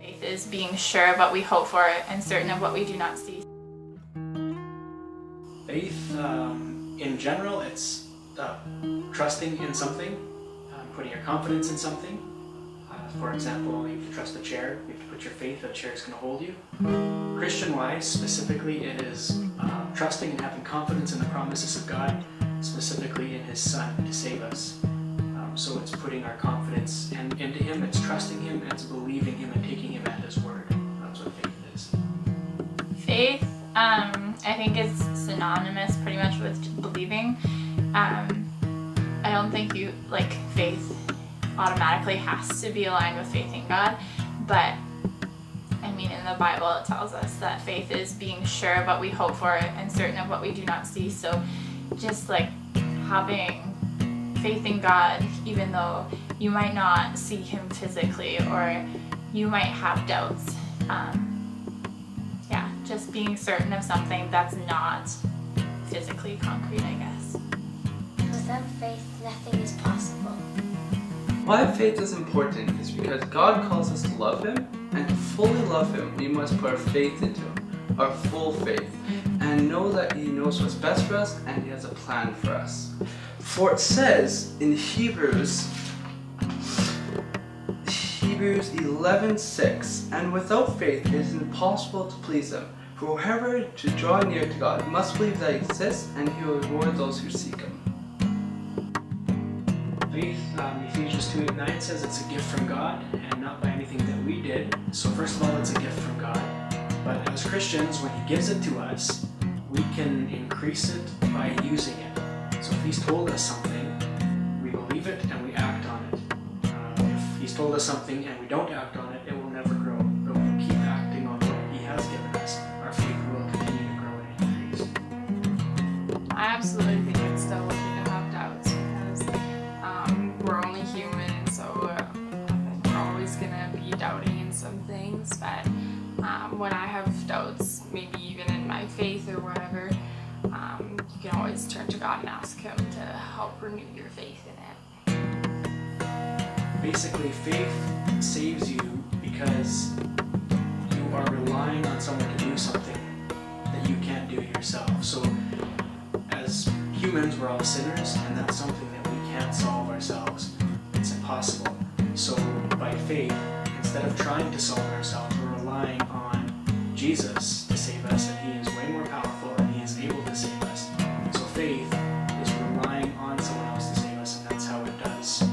Faith is being sure of what we hope for and certain of what we do not see. Faith, in general, it's trusting in something, putting your confidence in something. For example, you have to trust a chair, you have to put your faith that a chair is going to hold you. Christian-wise, specifically, it is trusting and having confidence in the promises of God, specifically in His Son to save us. So it's putting our confidence into Him, it's trusting Him, and it's believing Him and taking Him at His word. That's what faith is. Faith, I think is synonymous pretty much with believing. I don't think faith automatically has to be aligned with faith in God, but I mean in the Bible it tells us that faith is being sure of what we hope for and certain of what we do not see. So just like having faith in God, even though you might not see Him physically or you might have doubts. Just being certain of something that's not physically concrete, I guess. Without faith, nothing is possible. Why faith is important is because God calls us to love Him, and to fully love Him, we must put our faith into Him, our full faith, and know that He knows what's best for us and He has a plan for us. For it says in Hebrews 11:6, and without faith it is impossible to please Him. For whoever to draw near to God must believe that He exists, and He will reward those who seek Him. Faith, Ephesians 2:8-9 says it's a gift from God and not by anything that we did. So first of all, it's a gift from God. But as Christians, when He gives it to us, we can increase it by using it. So if He's told us something, we believe it and we act on it. If He's told us something and we don't act on it, it will never grow. But when we keep acting on what He has given us, our faith will continue to grow and increase. I absolutely think it's still okay to have doubts because we're only human, so we're always going to be doubting in some things. But when I have doubts, maybe even in my faith or whatever, you can always turn to God and ask Him to help renew your faith in it. Basically, faith saves you because you are relying on someone to do something that you can't do yourself. So as humans, we're all sinners, and that's something that we can't solve ourselves. It's impossible. So by faith, instead of trying to solve it ourselves, we're relying on Jesus to save us, and He is way more powerful and He is able to save us. So faith is relying on someone else to save us, and that's how it does.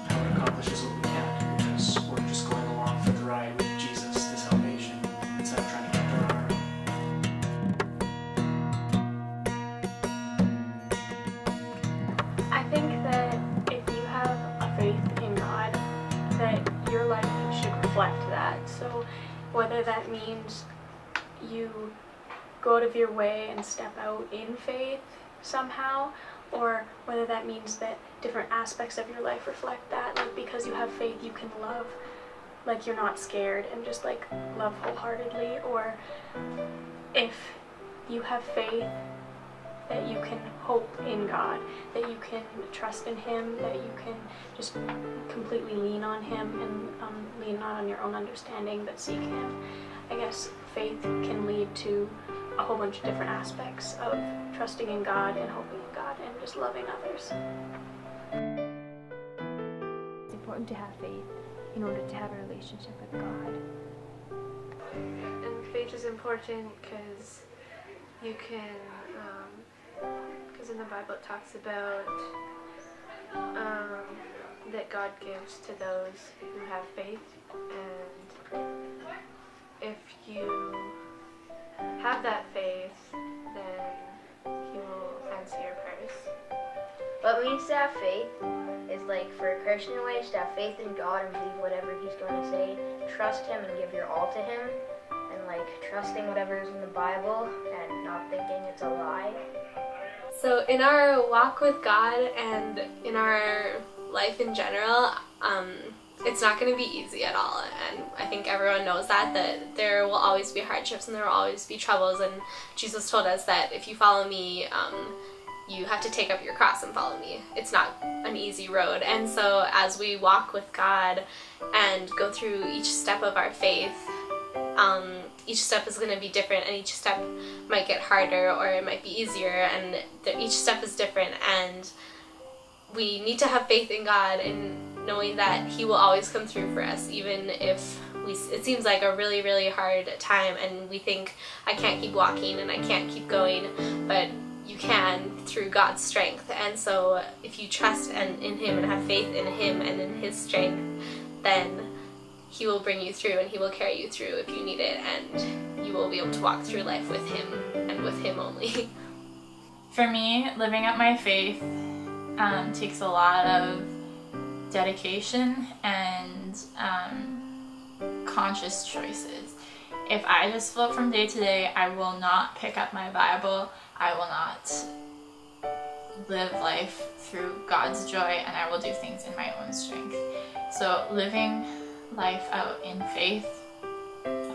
How it accomplishes what we can't do, because we're just going along for the ride with Jesus to salvation instead of trying to get there on our own. I think that if you have a faith in God, that your life should reflect that. So whether that means you go out of your way and step out in faith somehow, or whether that means that different aspects of your life reflect that. Like because you have faith, you can love like you're not scared and just like love wholeheartedly. Or if you have faith, that you can hope in God, that you can trust in Him, that you can just completely lean on Him and lean not on your own understanding, but seek Him. I guess faith can lead to a whole bunch of different aspects of trusting in God and hoping in God and just loving others. It's important to have faith in order to have a relationship with God. And faith is important because you can, because in the Bible it talks about that God gives to those who have faith, and if you have that faith, then He will answer your prayers. What it means to have faith is like for a Christian way is to have faith in God and believe whatever He's going to say, trust Him and give your all to Him, and like trusting whatever is in the Bible and not thinking it's a lie. So in our walk with God and in our life in general, it's not going to be easy at all, and I think everyone knows that there will always be hardships and there will always be troubles, and Jesus told us that if you follow me, you have to take up your cross and follow me. It's not an easy road. And so as we walk with God and go through each step of our faith, each step is going to be different, and each step might get harder or it might be easier, and each step is different, and we need to have faith in God and knowing that He will always come through for us, even if it seems like a really, really hard time and we think, I can't keep walking and I can't keep going, but you can through God's strength. And so if you trust in Him and have faith in Him and in His strength, then He will bring you through and He will carry you through if you need it, and you will be able to walk through life with Him and with Him only. For me, living out my faith takes a lot of dedication and conscious choices. If I just float from day to day, I will not pick up my Bible, I will not live life through God's joy, and I will do things in my own strength. So living life out in faith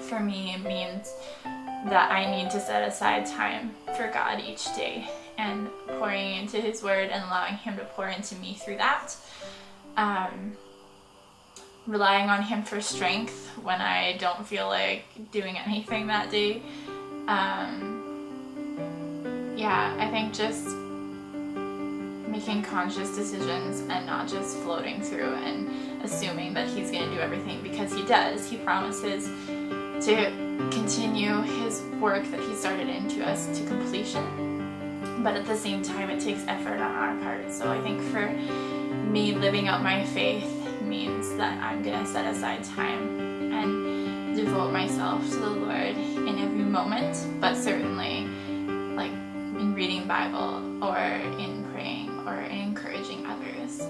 for me means that I need to set aside time for God each day and pouring into His Word and allowing Him to pour into me through that. Relying on Him for strength when I don't feel like doing anything that day. I think just making conscious decisions and not just floating through and assuming that He's going to do everything, because He does. He promises to continue His work that He started into us to completion. But at the same time, it takes effort on our part. So I think for me, living out my faith means that I'm going to set aside time and devote myself to the Lord in every moment, but certainly like in reading Bible or in praying or in encouraging others.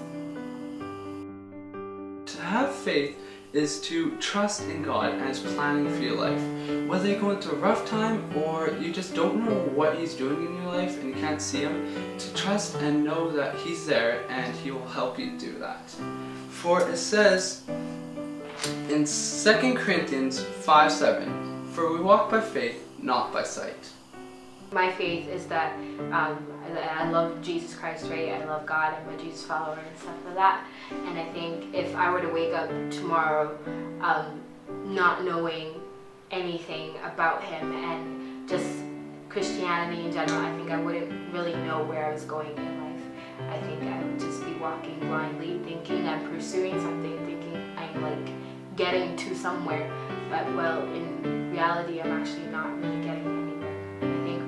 To have faith is to trust in God and His planning for your life. Whether you're going through a rough time or you just don't know what He's doing in your life and you can't see Him, to trust and know that He's there and He will help you do that. For it says in 2 Corinthians 5:7, for we walk by faith, not by sight. My faith is that I love Jesus Christ, right? I love God. I'm a Jesus follower and stuff like that. And I think if I were to wake up tomorrow not knowing anything about Him and just Christianity in general, I think I wouldn't really know where I was going in life. I think I would just be walking blindly, thinking I'm pursuing something, thinking I'm like getting to somewhere. But well, in reality, I'm actually not really getting anywhere. I think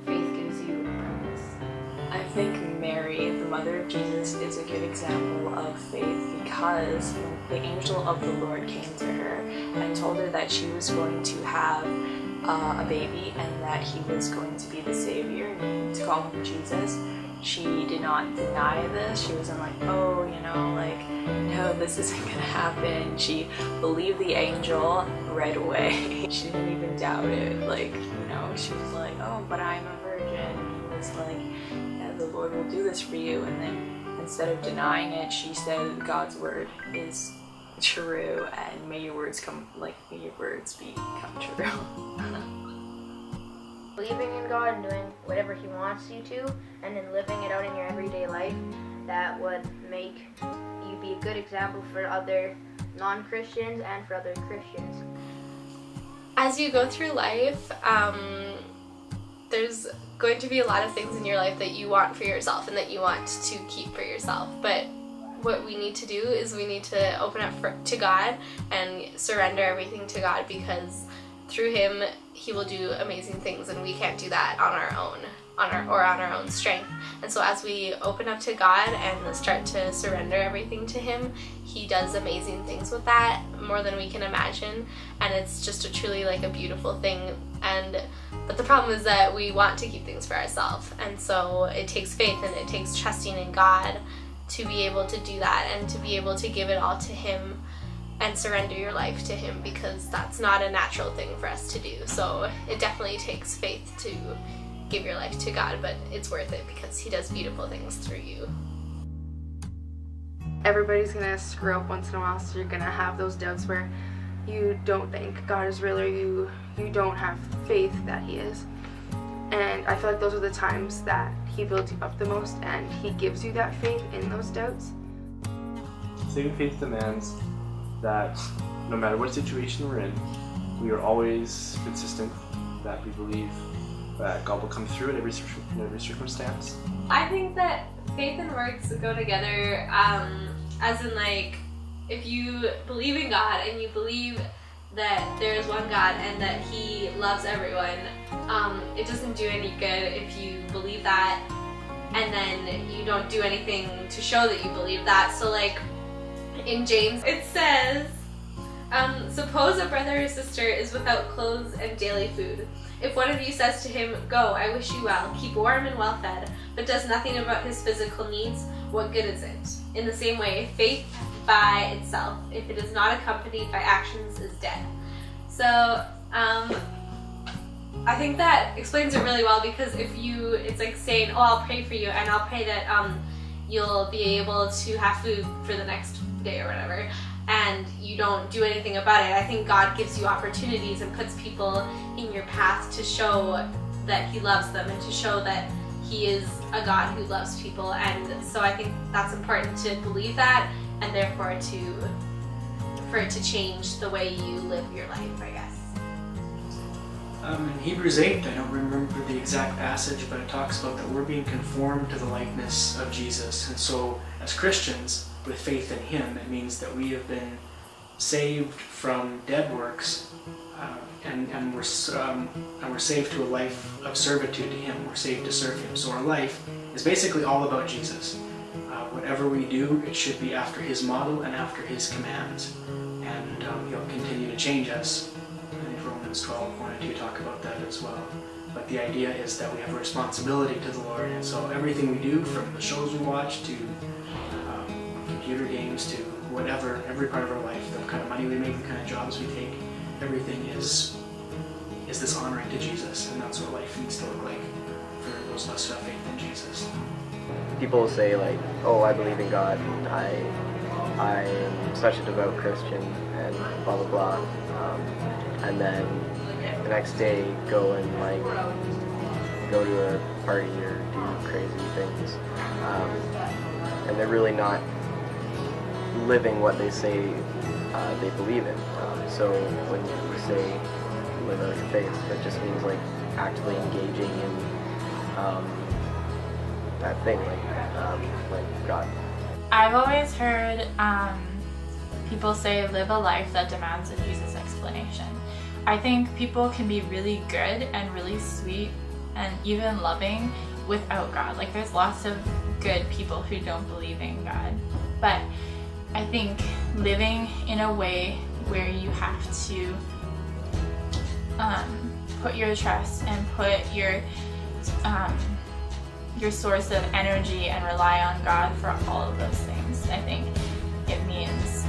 faith gives you a purpose. I think Mary, the mother of Jesus, is a good example of faith because the angel of the Lord came to her and told her that she was going to have a baby and that He was going to be the Savior, and to call Him Jesus. She did not deny this. She wasn't like, oh, no, this isn't going to happen. She believed the angel right away. She didn't even doubt it. She was like, oh, but I'm a virgin. And He was like, yeah, the Lord will do this for you. And then instead of denying it, she said, God's word is true, and may your words become true. Believing in God and doing whatever He wants you to, and then living it out in your everyday life, that would make you be a good example for other non-Christians and for other Christians. As you go through life, there's going to be a lot of things in your life that you want for yourself and that you want to keep for yourself. But what we need to do is we need to open up to God and surrender everything to God, because through Him, He will do amazing things, and we can't do that on our own, on our own strength. And so as we open up to God and start to surrender everything to Him, He does amazing things with that, more than we can imagine, and it's just truly a beautiful thing. But the problem is that we want to keep things for ourselves, and so it takes faith and it takes trusting in God to be able to do that and to be able to give it all to Him and surrender your life to Him, because that's not a natural thing for us to do. So it definitely takes faith to give your life to God, but it's worth it because He does beautiful things through you. Everybody's gonna screw up once in a while, so you're gonna have those doubts where you don't think God is real, or you don't have faith that He is. And I feel like those are the times that He builds you up the most, and He gives you that faith in those doubts. Saving faith demands that no matter what situation we're in, we are always consistent, that we believe that God will come through in every circumstance. I think that faith and works go together, as in like, if you believe in God and you believe that there is one God and that He loves everyone, it doesn't do any good if you believe that and then you don't do anything to show that you believe that. So like in James it says, suppose a brother or sister is without clothes and daily food. If one of you says to him, "Go, I wish you well, keep warm and well fed," but does nothing about his physical needs, what good is it? In the same way, faith by itself, if it is not accompanied by actions, is dead. So, I think that explains it really well, because it's like saying, "Oh, I'll pray for you, and I'll pray that you'll be able to have food for the next day," or whatever, and you don't do anything about it. I think God gives you opportunities and puts people in your path to show that He loves them and to show that He is a God who loves people. And so I think that's important to believe that, and therefore for it to change the way you live your life, I guess. In Hebrews 8, I don't remember the exact passage, but it talks about that we're being conformed to the likeness of Jesus. And so as Christians, with faith in Him, it means that we have been saved from dead works, and we're saved to a life of servitude to Him. We're saved to serve Him. So our life is basically all about Jesus. Whatever we do, it should be after His model and after His commands. And He'll continue to change us. I think Romans 12, 1 and 2 talk about that as well. But the idea is that we have a responsibility to the Lord, and so everything we do, from the shows we watch to computer games to whatever, every part of our life, the kind of money we make, the kind of jobs we take, everything is this honoring to Jesus, and that's what life needs to look like for those of us who have faith in Jesus. People say like, "Oh, I believe in God, I am such a devout Christian," and blah blah blah, and then the next day go and like go to a party or do crazy things, and they're really not living what they say they believe in. So when you say live out your faith, that just means like actively engaging in that thing, like God. I've always heard people say live a life that demands a Jesus explanation. I think people can be really good and really sweet and even loving without God. Like there's lots of good people who don't believe in God. But I think living in a way where you have to put your trust and put your source of energy and rely on God for all of those things. I think it means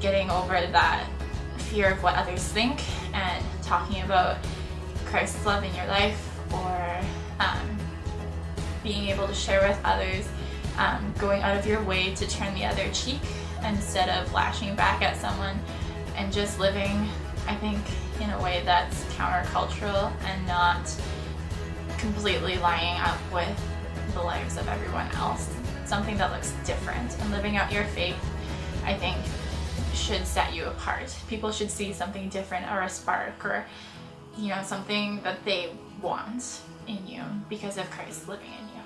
getting over that fear of what others think and talking about Christ's love in your life, or being able to share with others, going out of your way to turn the other cheek instead of lashing back at someone, and just living, I think, in a way that's countercultural and not completely lining up with the lives of everyone else. Something that looks different, and living out your faith, I think, should set you apart. People should see something different, or a spark, or something that they want in you because of Christ living in you.